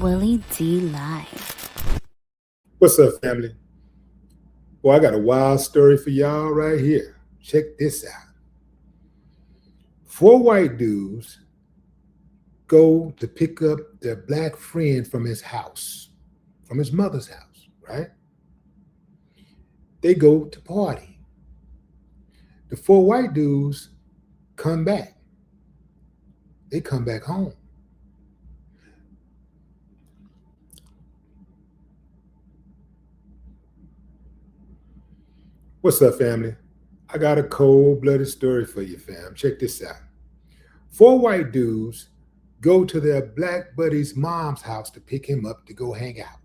Willie D live. What's up, family? Boy, I got a wild story for y'all right here. Check this out. 4 white dudes go to pick up their black friend from his house, from his mother's house, right? They go to party. The 4 white dudes come back. They come back home. What's up, family? I got a cold-blooded story for you, fam. Check this out. 4 white dudes go to their black buddy's mom's house to pick him up to go hang out.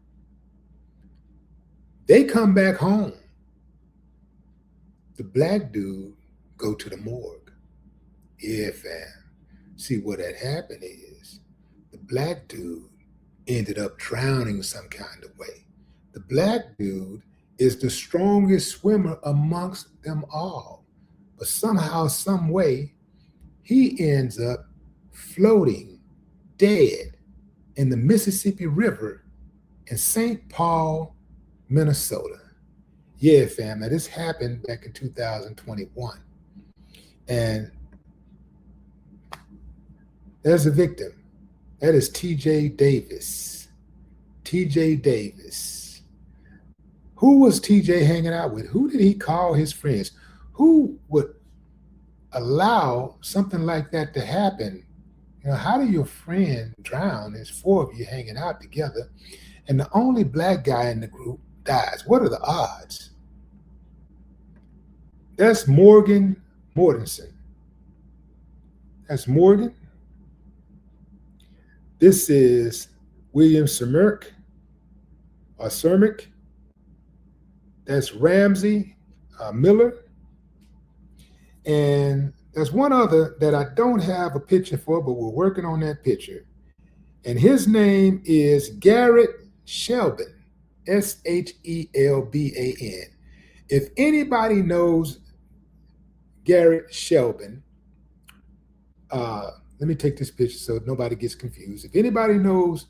They come back home. The black dude go to the morgue. Yeah, fam. See, what had happened is the black dude ended up drowning some kind of way. The black dude is the strongest swimmer amongst them all. But somehow, some way, he ends up floating dead in the Mississippi River in St. Paul, Minnesota. Yeah, fam, now this happened back in 2021. And there's a victim. That is TJ Davis. TJ Davis. Who was TJ hanging out with? Who did he call his friends? Who would allow something like that to happen? You know, how do your friend drown? There's 4 of you hanging out together, and the only black guy in the group dies. What are the odds? That's Mortinsen. That's Morgan. This is William Cemerk, or Cemerk. That's Ramsey Miller. And there's one other that I don't have a picture for, but we're working on that picture. And his name is Garrett Shelban, Shelban. If anybody knows Garrett Shelban, let me take this picture so nobody gets confused. If anybody knows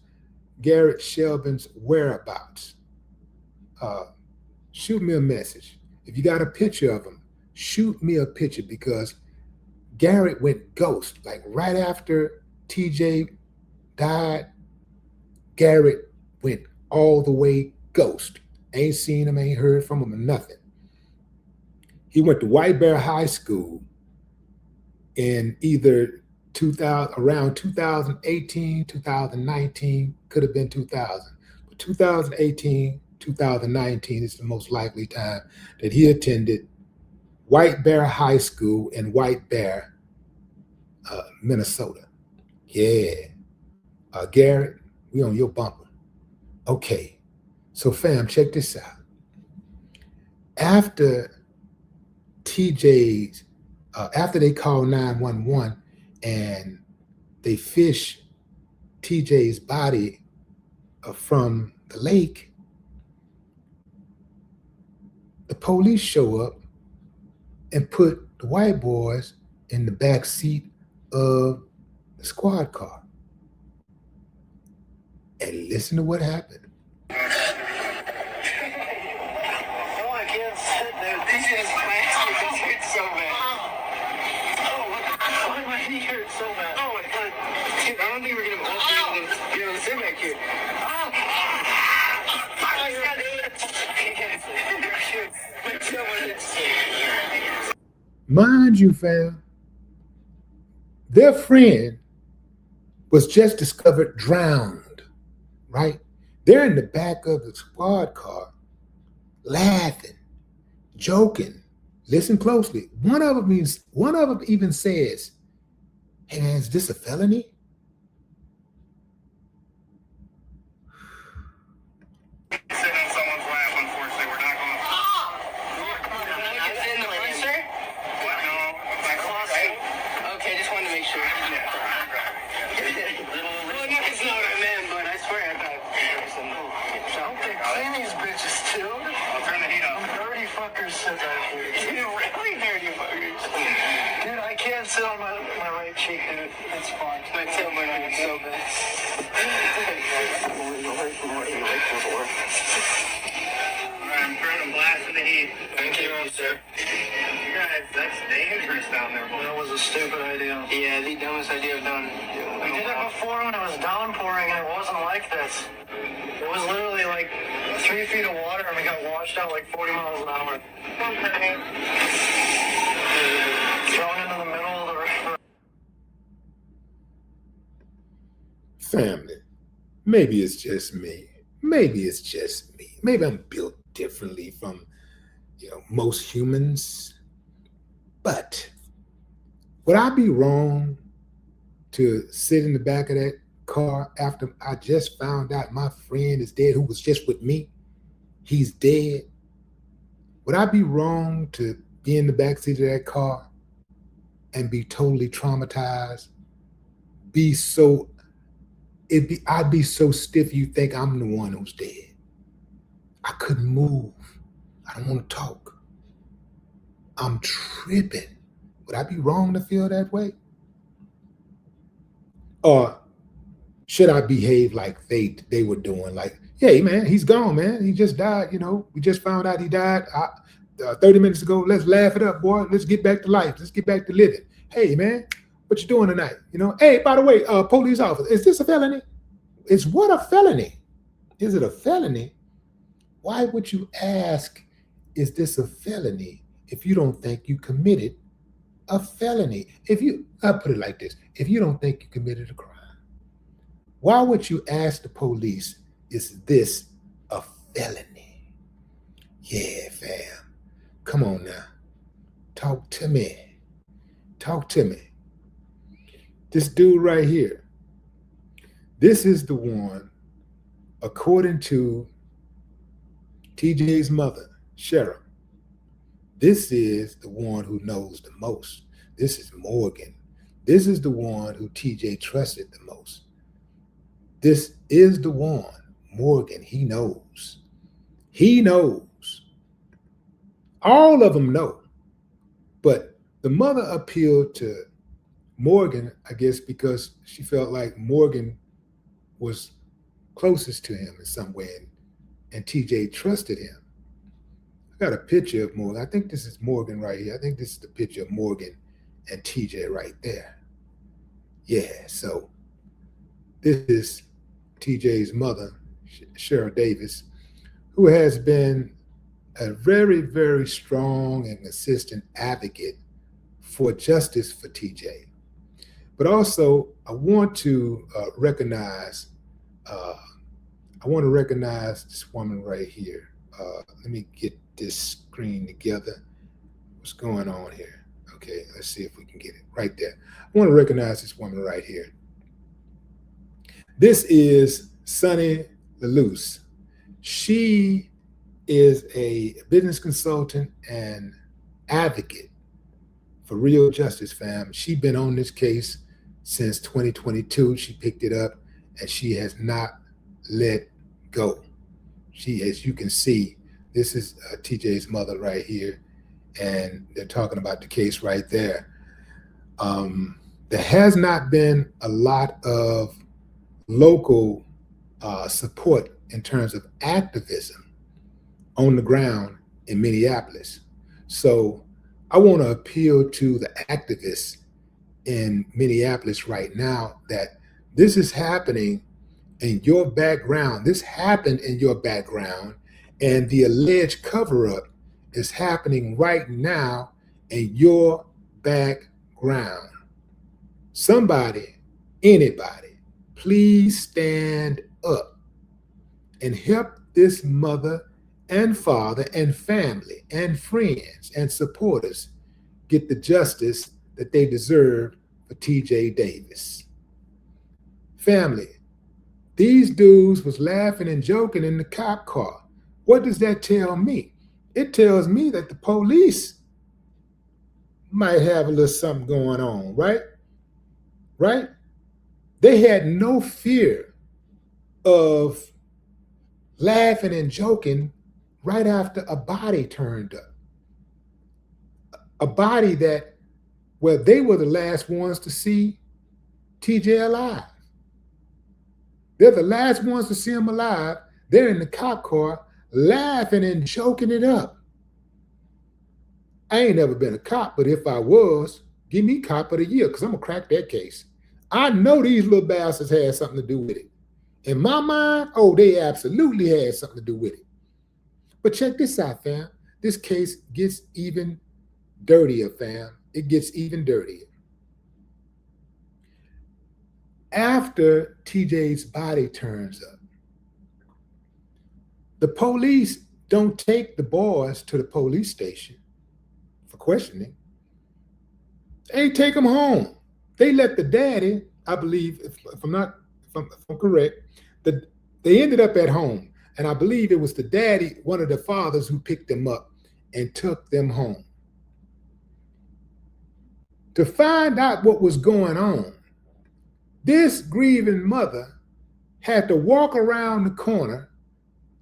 Garrett Shelban's whereabouts, shoot me a message. If you got a picture of him, shoot me a picture, because Garrett went ghost. Like right after TJ died, Garrett went all the way ghost. Ain't seen him, ain't heard from him, or nothing. He went to White Bear High School in either around 2018, 2019, could have been 2000. But 2018, 2019 is the most likely time that he attended White Bear High School in White Bear, Minnesota. Yeah. Garrett, we on your bumper. Okay. So fam, check this out. After TJ's, after they called 911 and they fish TJ's body from the lake, the police show up and put the white boys in the back seat of the squad car. And listen to what happened. Oh, I can't sit there. This is my ass hurts so bad. Oh, why my knee hurts so bad? Oh my god. Dude, I don't think we're gonna be able to sit back here. Mind you, fam, their friend was just discovered drowned, right? They're in the back of the squad car, laughing, joking. Listen closely. One of them even says, "Hey man, is this a felony?" Dude, I can't sit on my right cheek, dude. It's fine. My tailbone hurts so bad. I'm trying to blast in the heat. Thank you, sir. You guys, that's dangerous down there. That was a stupid idea. Yeah, the dumbest idea I've done. We did it before when it was downpouring and it wasn't like this. It was literally like 3 feet of water and we got washed out like 40 miles an hour. Okay. Thrown into the middle of the river. Family, maybe it's just me. Maybe it's just me. Maybe I'm built differently from, most humans. But would I be wrong to sit in the back of that car after I just found out my friend is dead, who was just with me? He's dead. Would I be wrong to be in the backseat of that car and be totally traumatized? I'd be so stiff you think I'm the one who's dead. I couldn't move. I don't want to talk. I'm tripping. Would I be wrong to feel that way? Or should I behave like they were doing? Like, hey, man, he's gone, man. He just died, We just found out he died 30 minutes ago. Let's laugh it up, boy. Let's get back to life. Let's get back to living. Hey, man, what you doing tonight? Hey, by the way, police officer, is this a felony? Is what a felony? Is it a felony? Why would you ask, is this a felony, if you don't think you committed a felony? I'll put it like this. If you don't think you committed a crime, why would you ask the police, is this a felony? Yeah, fam. Come on now. Talk to me. Talk to me. This dude right here, this is the one, according to TJ's mother, Sheriff, this is the one who knows the most. This is Morgan. This is the one who TJ trusted the most. This is the one, Morgan, he knows. He knows. All of them know. But the mother appealed to Morgan, I guess, because she felt like Morgan was closest to him in some way, and TJ trusted him. I got a picture of Morgan. I think this is Morgan right here. I think this is the picture of Morgan and TJ right there. Yeah, so this is TJ's mother, Cheryl Davis, who has been a very, very strong and consistent advocate for justice for TJ. But also, I want to recognize this woman right here. Let me get this screen together. What's going on here? Okay, let's see if we can get it right there. I want to recognize this woman right here. This is Sunny LaLuz. She is a business consultant and advocate for real justice, fam. She's been on this case since 2022. She picked it up and she has not let go. She, as you can see, this is TJ's mother right here, and they're talking about the case right there. There has not been a lot of local support in terms of activism on the ground in Minneapolis. So I want to appeal to the activists in Minneapolis right now that this is happening in your background. This happened in your background, and the alleged cover-up is happening right now in your background. Somebody, anybody, please stand up and help this mother and father and family and friends and supporters get the justice that they deserve for TJ Davis. Family, these dudes was laughing and joking in the cop car. What does that tell me? It tells me that the police might have a little something going on, right? Right? They had no fear of laughing and joking right after a body turned up. A body that, well, they were the last ones to see TJ alive. They're the last ones to see him alive. They're in the cop car laughing and joking it up. I ain't never been a cop, but if I was, give me cop of the year because I'm going to crack that case. I know these little bastards had something to do with it. In my mind, oh, they absolutely had something to do with it. But check this out, fam. This case gets even dirtier, fam. It gets even dirtier. After TJ's body turns up, the police don't take the boys to the police station for questioning. They take them home. They let the daddy, I believe, if I'm correct, they ended up at home. And I believe it was the daddy, one of the fathers, who picked them up and took them home. To find out what was going on, this grieving mother had to walk around the corner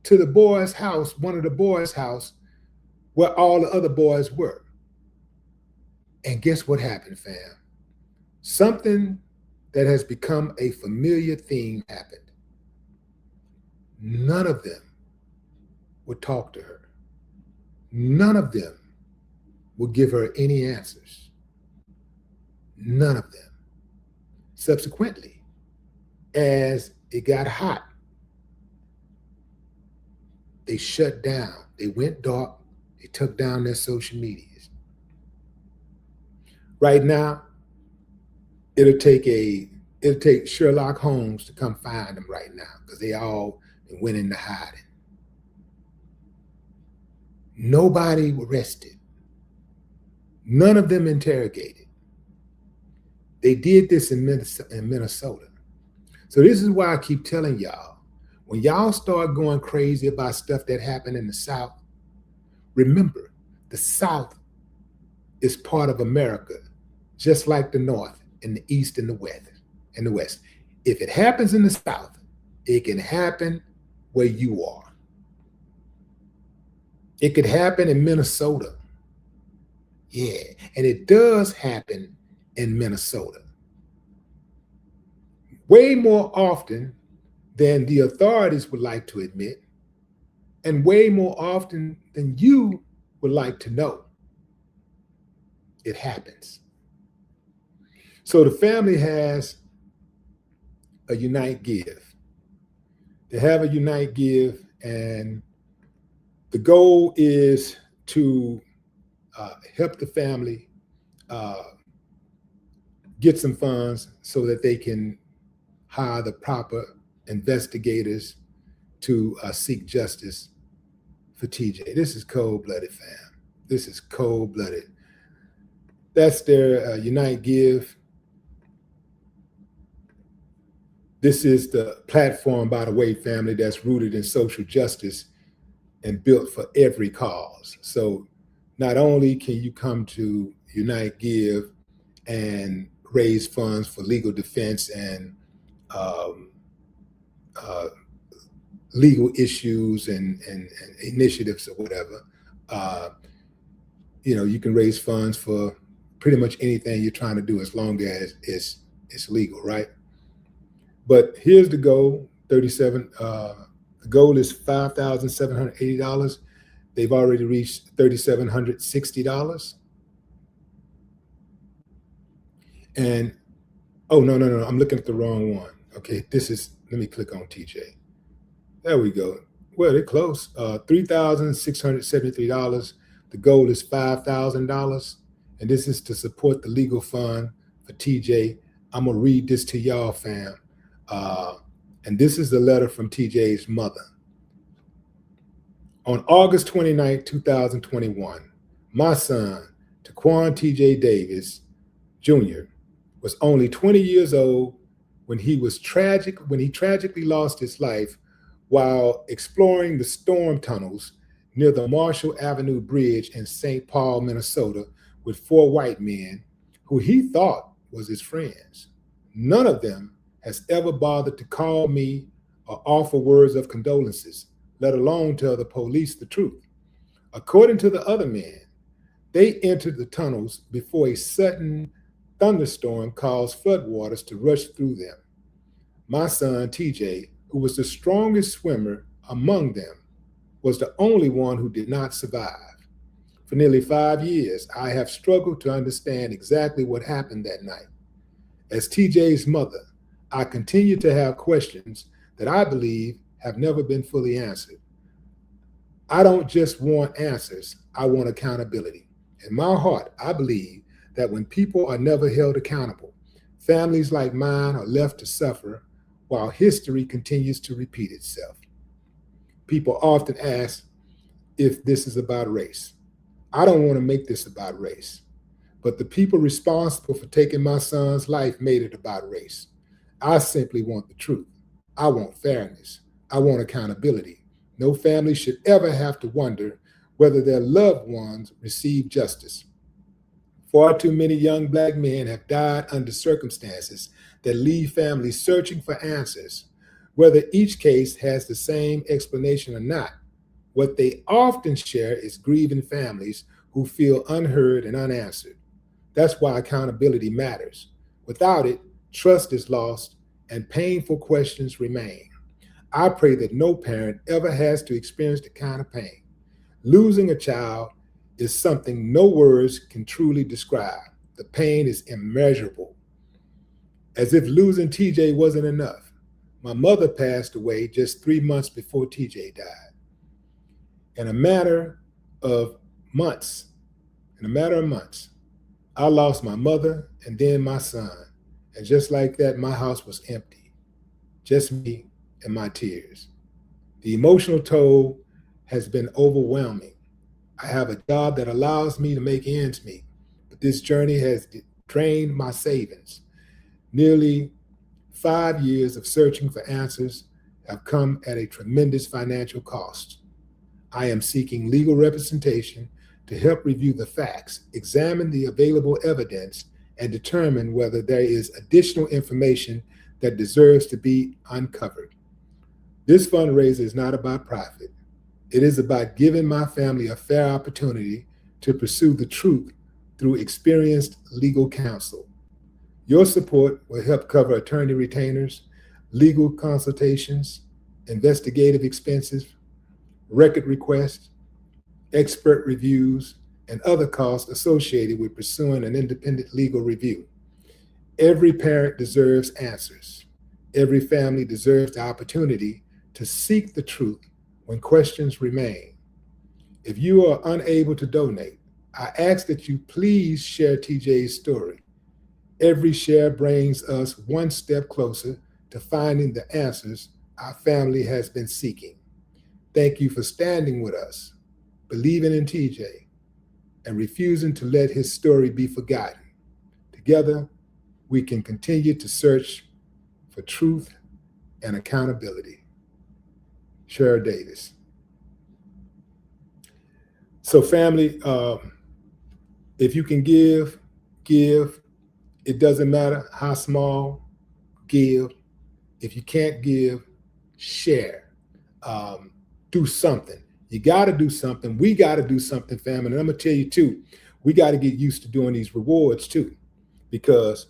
to the boy's house, one of the boys' house, where all the other boys were. And guess what happened, fam? Something that has become a familiar theme happened. None of them would talk to her. None of them would give her any answers. None of them. Subsequently, as it got hot, they shut down. They went dark. They took down their social medias. Right now, it'll take Sherlock Holmes to come find them right now because they all went into hiding. Nobody arrested. None of them interrogated. They did this in Minnesota. So this is why I keep telling y'all, when y'all start going crazy about stuff that happened in the South, remember, the South is part of America, just like the North and the East and the West. If it happens in the South, it can happen where you are. It could happen in Minnesota. Yeah, and it does happen in Minnesota. Way more often than the authorities would like to admit, and way more often than you would like to know. It happens. So the family has a Unite Give. They have a Unite Give, and the goal is to help the family get some funds so that they can hire the proper investigators to seek justice for TJ. This is cold-blooded, fam. This is cold-blooded. That's their Unite Give. This is the platform, by the way, family, that's rooted in social justice and built for every cause. So not only can you come to Unite Give and raise funds for legal defense and legal issues and initiatives or whatever, you can raise funds for pretty much anything you're trying to do as long as it's legal, right? But here's the goal: the goal is $5,780. They've already reached $3,760. And oh no, I'm looking at the wrong one. Okay, let me click on TJ. There we go. Well, they're close. $3,673. The goal is $5,000. And this is to support the legal fund for TJ. I'm gonna read this to y'all, fam. And this is the letter from TJ's mother. On August 29, 2021, my son, Tiquann TJ Davis, Jr., was only 20 years old when he tragically lost his life while exploring the storm tunnels near the Marshall Avenue Bridge in St. Paul, Minnesota, with 4 white men who he thought was his friends. None of them has ever bothered to call me or offer words of condolences, let alone tell the police the truth. According to the other men, they entered the tunnels before a sudden thunderstorm caused floodwaters to rush through them. My son, TJ, who was the strongest swimmer among them, was the only one who did not survive. For nearly 5 years, I have struggled to understand exactly what happened that night. As TJ's mother, I continue to have questions that I believe have never been fully answered. I don't just want answers, I want accountability. In my heart, I believe that when people are never held accountable, families like mine are left to suffer while history continues to repeat itself. People often ask if this is about race. I don't want to make this about race, but the people responsible for taking my son's life made it about race. I simply want the truth. I want fairness. I want accountability. No family should ever have to wonder whether their loved ones receive justice. Far too many young Black men have died under circumstances that leave families searching for answers. Whether each case has the same explanation or not, what they often share is grieving families who feel unheard and unanswered. That's why accountability matters. Without it, trust is lost and painful questions remain. I pray that no parent ever has to experience the kind of pain. Losing a child is something no words can truly describe. The pain is immeasurable. As if losing TJ wasn't enough, my mother passed away just 3 months before TJ died. In a matter of months, I lost my mother and then my son. And just like that, my house was empty. Just me and my tears. The emotional toll has been overwhelming. I have a job that allows me to make ends meet, but this journey has drained my savings. Nearly 5 years of searching for answers have come at a tremendous financial cost. I am seeking legal representation to help review the facts, examine the available evidence, and determine whether there is additional information that deserves to be uncovered. This fundraiser is not about profit. It is about giving my family a fair opportunity to pursue the truth through experienced legal counsel. Your support will help cover attorney retainers, legal consultations, investigative expenses, record requests, expert reviews, and other costs associated with pursuing an independent legal review. Every parent deserves answers. Every family deserves the opportunity to seek the truth when questions remain. If you are unable to donate, I ask that you please share TJ's story. Every share brings us one step closer to finding the answers our family has been seeking. Thank you for standing with us, believing in TJ, and refusing to let his story be forgotten. Together, we can continue to search for truth and accountability. Cheryl Davis. So family, if you can give. It doesn't matter how small, give. If you can't give, share. Do something. You got to do something. We got to do something, family. And I'm going to tell you too, we got to get used to doing these rewards too. Because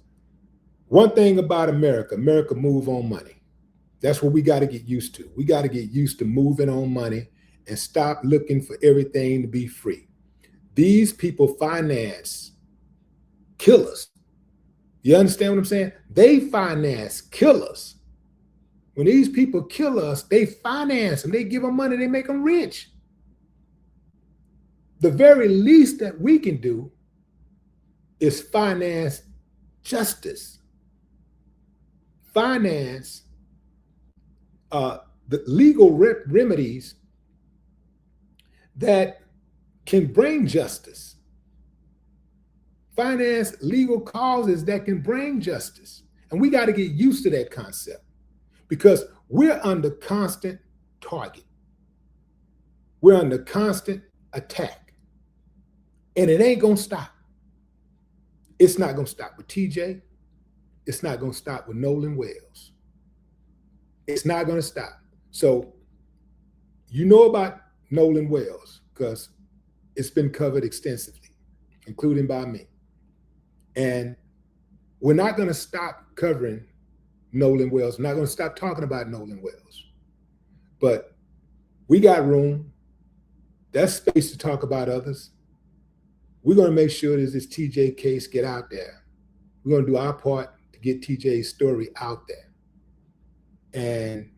one thing about America move on money. That's what we got to get used to. We got to get used to moving on money and stop looking for everything to be free. These people finance killers. You understand what I'm saying? They finance killers. When these people kill us, they finance them. They give them money. They make them rich. The very least that we can do is finance justice. Finance the legal remedies that can bring justice. Finance legal causes that can bring justice. And we got to get used to that concept because we're under constant target. We're under constant attack. And it ain't going to stop. It's not going to stop with TJ. It's not going to stop with Nolan Wells. It's not going to stop. So you know about Nolan Wells because it's been covered extensively, including by me. And we're not going to stop covering Nolan Wells. I'm not going to stop talking about Nolan Wells. But we got room. That's space to talk about others. We're going to make sure that this TJ case get out there. We're going to do our part to get TJ's story out there. And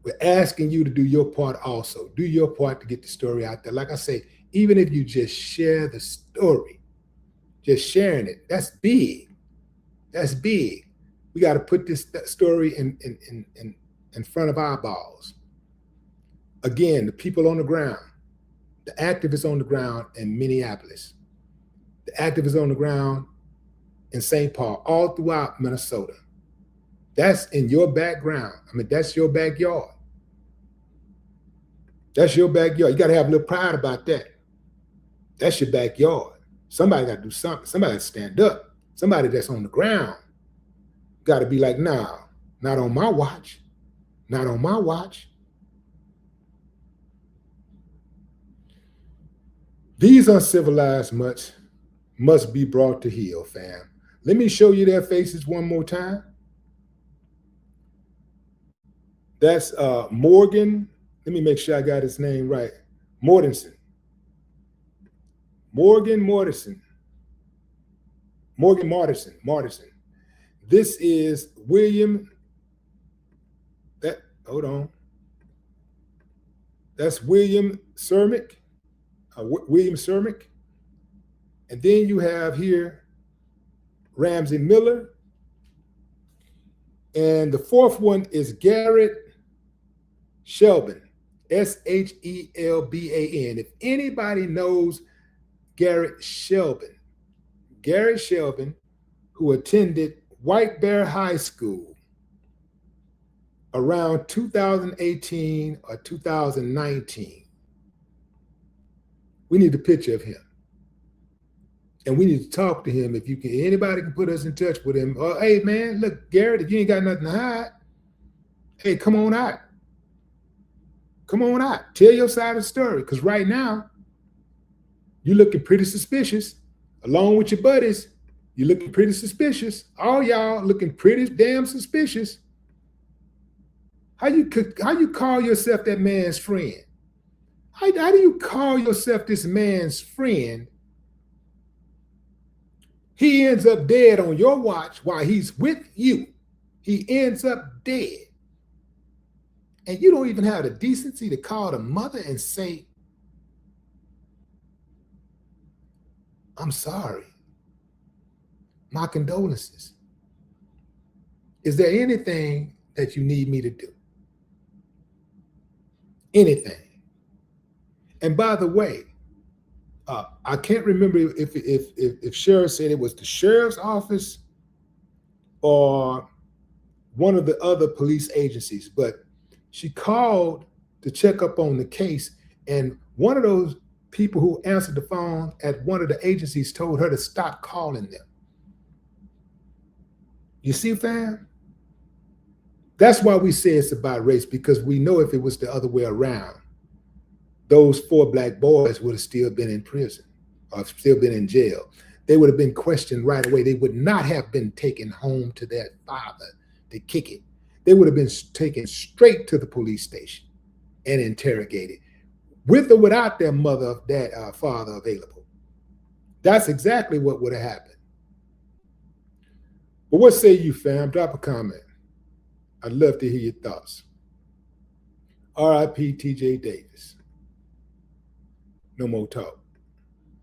we're asking you to do your part also. Do your part to get the story out there. Like I say, even if you just share the story, just sharing it, that's big. That's big. We got to put this story in front of our eyeballs. Again, the people on the ground, the activists on the ground in Minneapolis, the activists on the ground in St. Paul, all throughout Minnesota. That's in your background. I mean, that's your backyard. That's your backyard. You got to have a little pride about that. That's your backyard. Somebody got to do something. Somebody got to stand up. Somebody that's on the ground got to be like, nah, not on my watch. Not on my watch. These uncivilized must be brought to heel, fam. Let me show you their faces one more time. That's Morgan. Let me make sure I got his name right. Mortinsen. Morgan Mortinsen. Morgan Mortinsen. This is William. Hold on. That's William Cemerk. William Cemerk. And then you have here Ramsey Miller. And the fourth one is Garrett Shelban, Shelban. If anybody knows Garrett Shelban, who attended White Bear High School around 2018 or 2019, we need a picture of him. And we need to talk to him. If you can, anybody can put us in touch with him. Oh, hey man, look, Garrett, if you ain't got nothing to hide, hey, come on out. Come on out. Tell your side of the story. Because right now, you're looking pretty suspicious. Along with your buddies, you're looking pretty suspicious. All y'all looking pretty damn suspicious. How you call yourself that man's friend? How do you call yourself this man's friend? He ends up dead on your watch while he's with you. He ends up dead. And you don't even have the decency to call the mother and say, I'm sorry. My condolences. Is there anything that you need me to do? Anything. And by the way, I can't remember if Sheriff said it was the sheriff's office or one of the other police agencies, but she called to check up on the case, and one of those people who answered the phone at one of the agencies told her to stop calling them. You see, fam? That's why we say it's about race, because we know if it was the other way around, those 4 black boys would have still been in prison or still been in jail. They would have been questioned right away. They would not have been taken home to their father to kick it. They would have been taken straight to the police station and interrogated, with or without their mother or father available. That's exactly what would have happened. But what say you, fam? Drop a comment. I'd love to hear your thoughts. R.I.P. T.J. Davis. No more talk.